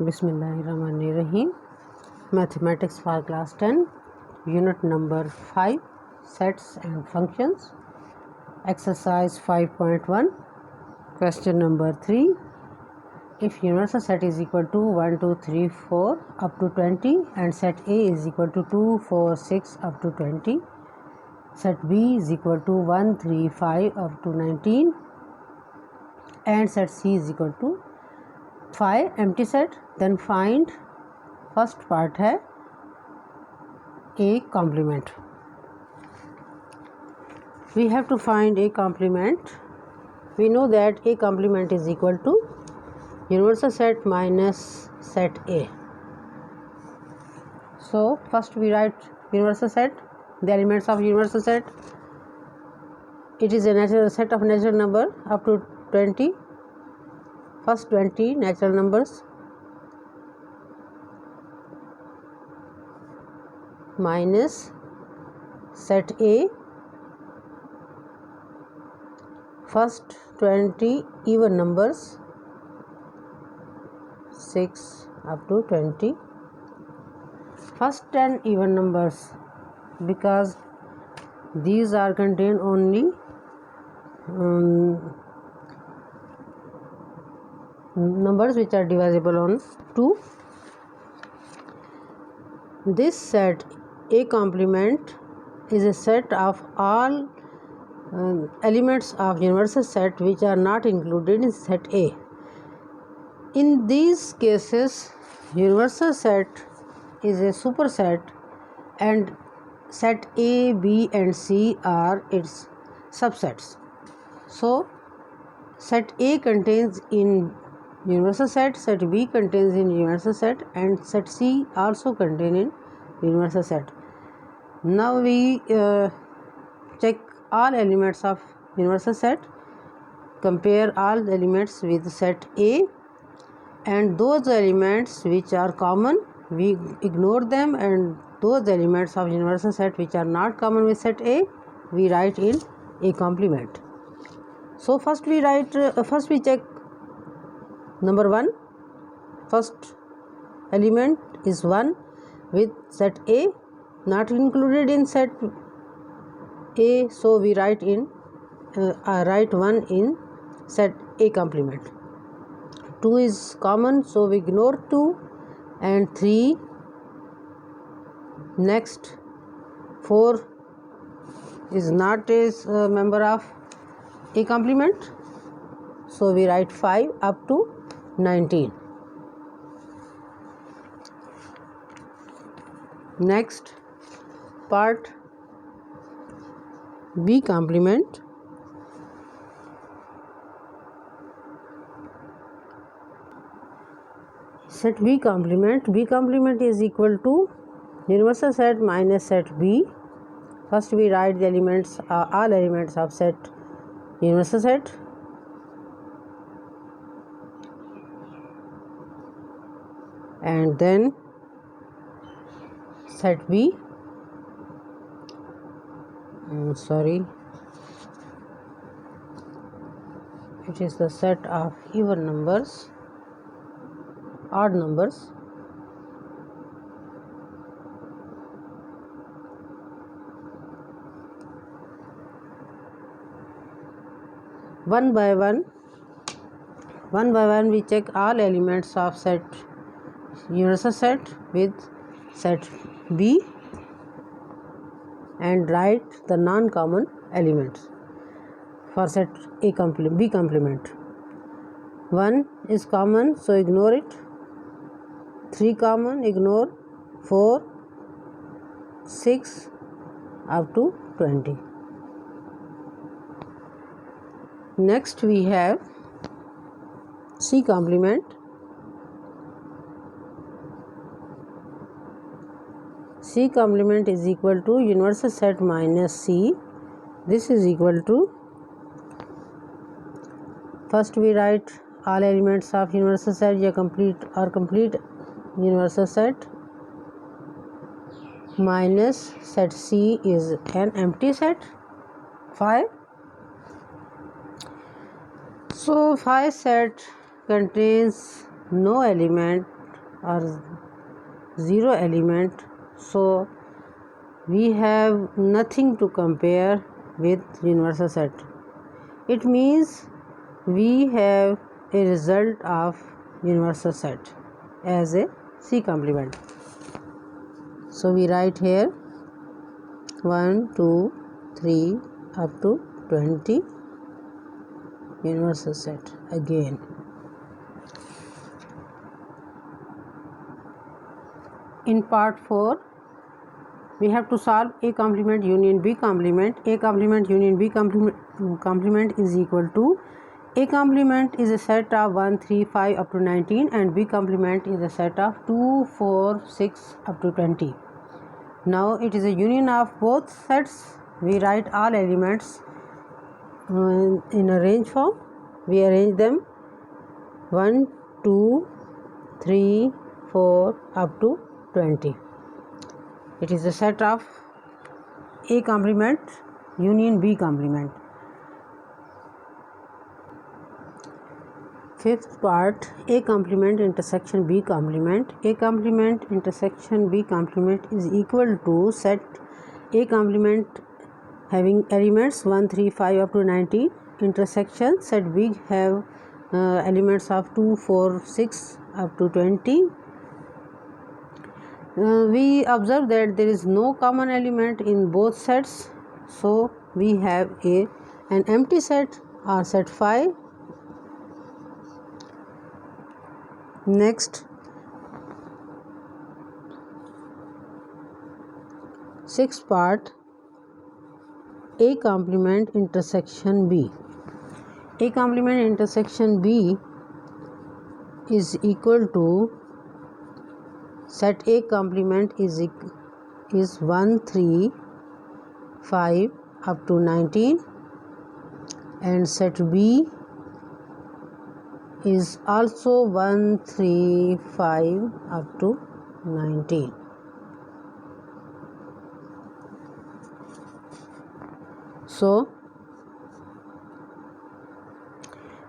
Bismillahirrahmanirrahim. Mathematics for class 10, unit number 5, sets and functions. Exercise 5.1, question number 3. If universal set is equal to 1, 2, 3, 4 up to 20 and set A is equal to 2, 4, 6 up to 20, set B is equal to 1, 3, 5 up to 19 and set C is equal to 5 empty set, then find first part है A complement. We have to find A complement. We know that A complement is equal to universal set minus set A. So first we write universal set, the elements of universal set. It is a natural set of natural number up to 20. First 20 natural numbers minus set A, first 20 even numbers 6 up to 20, first 10 even numbers because these are contained only numbers which are divisible on 2. This set A complement is a set of all elements of universal set which are not included in set A. In these cases, universal set is a superset and set A, B and C are its subsets. So, set A contains in universal set B contains in universal set and set C also contain in universal set. Now we check all elements of universal set, compare all the elements with set A, and those elements which are common we ignore them, and those elements of universal set which are not common with set A we write in A complement. So first we check number 1. First element is 1 with set A not included in set A, so we write 1 in set A complement. 2 is common, so we ignore 2 and 3. Next 4 is not a member of A complement, so we write 5 up to 19. Next part B complement. Set B complement. B complement is equal to universal set minus set B. First we write the elements, all elements of set universal set. And then set B, it is the set of even numbers, odd numbers. One by one we check all elements of set universal set with set B and write the non-common elements for set B complement. 1 is common, so ignore it. 3 common, ignore. 4, 6 up to 20. Next we have C complement. C complement is equal to universal set minus C. This is equal to, first we write all elements of universal set या complete universal set minus set C is an empty set 5. So 5 set contains no element or zero element, so we have nothing to compare with universal set. It means we have a result of universal set as a C complement. So we write here 1, 2, 3 up to 20 universal set again. In part 4, we have to solve A complement union B complement. A complement union B complement is equal to A complement is a set of 1, 3, 5 up to 19 and B complement is a set of 2, 4, 6 up to 20. Now it is a union of both sets. We write all elements in a range form. We arrange them 1, 2, 3, 4 up to 20. It is a set of A complement union B complement. Fifth part, A complement intersection B complement. A complement intersection B complement is equal to set A complement having elements 1, 3, 5 up to 19 intersection set B have elements of 2, 4, 6 up to 20. We observe that there is no common element in both sets, so we have an empty set or set phi. Next, sixth part, A complement intersection B. A complement intersection B is equal to set A complement is 1, 3, 5 up to 19 and set B is also 1, 3, 5 up to 19. So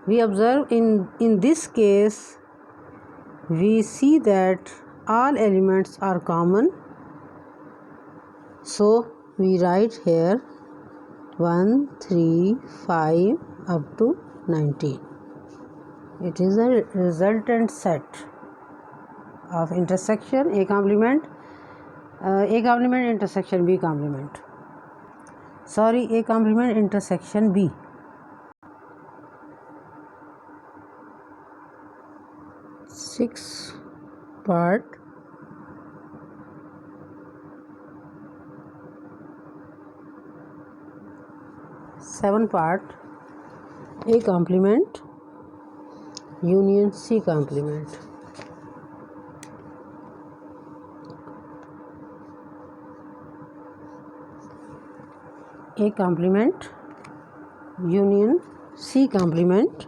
we observe in this case we see that all elements are common, so we write here 1, 3, 5 up to 19. It is a resultant set of intersection A complement intersection B complement. A complement intersection B. Sixth part, seventh part, A complement union C complement. A complement union C complement.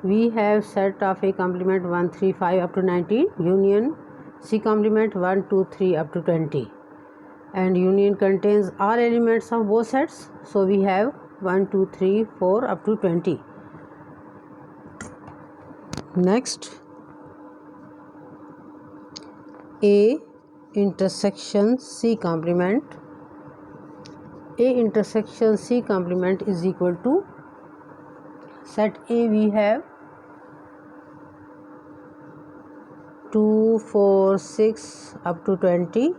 We have set of A complement 1, 3, 5 up to 19 union C complement 1, 2, 3 up to 20 and union contains all elements of both sets, so we have 1, 2, 3, 4 up to 20. Next, A intersection C complement. A intersection C complement is equal to set A we have 2, 4, 6 up to 20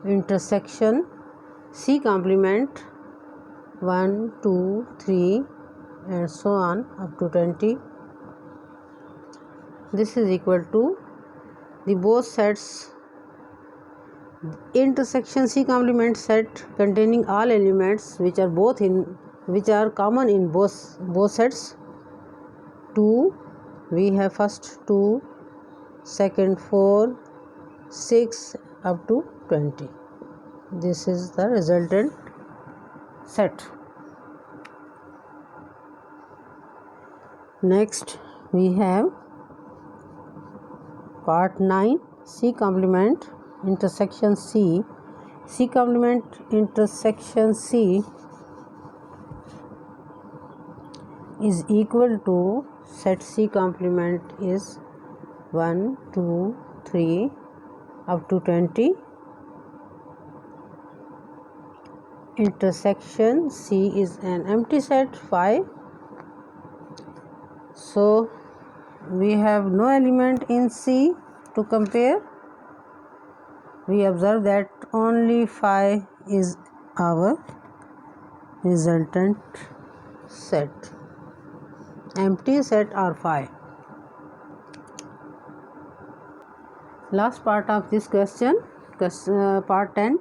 intersection C complement 1, 2, 3 and so on up to 20. This is equal to the both sets intersection C complement set containing all elements which are common in both sets. 2 we have first 2, second 4, 6 up to 20. This is the resultant set. Next we have part 9, C complement intersection C. C complement intersection C is equal to set C complement is 1, 2, 3 up to 20. Intersection C is an empty set 5. So we have no element in C to compare. We observe that only 5 is our resultant set. Empty set are 5. Last part of this question, part 10.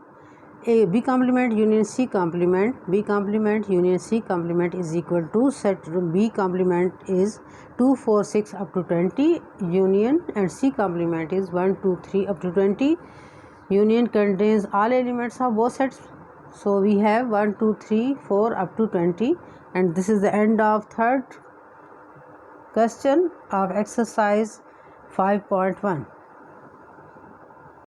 A B complement union C complement. B complement union C complement is equal to set B complement is 2, 4, 6 up to 20 union, and C complement is 1, 2, 3 up to 20. Union contains all elements of both sets. So we have 1, 2, 3, 4 up to 20, and this is the end of third question of exercise 5.1.